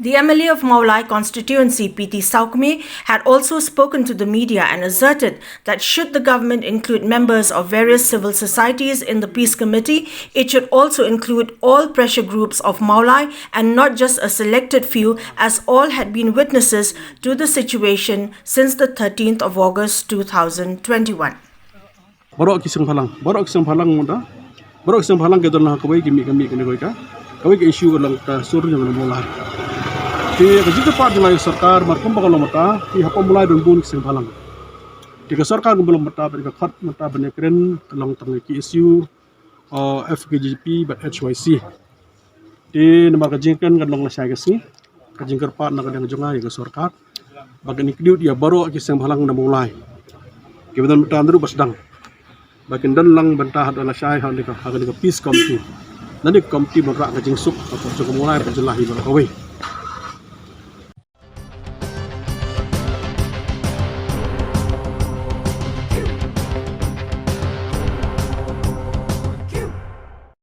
The MLA of Maulai constituency, PT Saukme, had also spoken to the media and asserted that should the government include members of various civil societies in the peace committee, it should also include all pressure groups of Maulai and not just a selected few, as all had been witnesses to the situation since the 13th of August 2021. Borok kisang phalang muda, borok kisang phalang ke dalam kawai kami kene koi ka, kawai ke isu dalam ka sur yang Maulai. Di jika part mulai sarkar markum bakal mata, di hapa mulai donggun kisang phalang. Jika sarkar belum mata, jika khat mata benekren dalam tengah isu FKGP but HYC. Di nama kajingkan kan long lasai kesini, kajingkan part nak kadang jongai ke sarkar. Bagian ikut dia borok kisang phalang na Maulai. Kemudian mata andru basdang. Bagian dan lang bantah adalah syai hal ni ka peace committee. Nanti committee berak ke jingsuk atau cukup mulai berjelahi berkawai.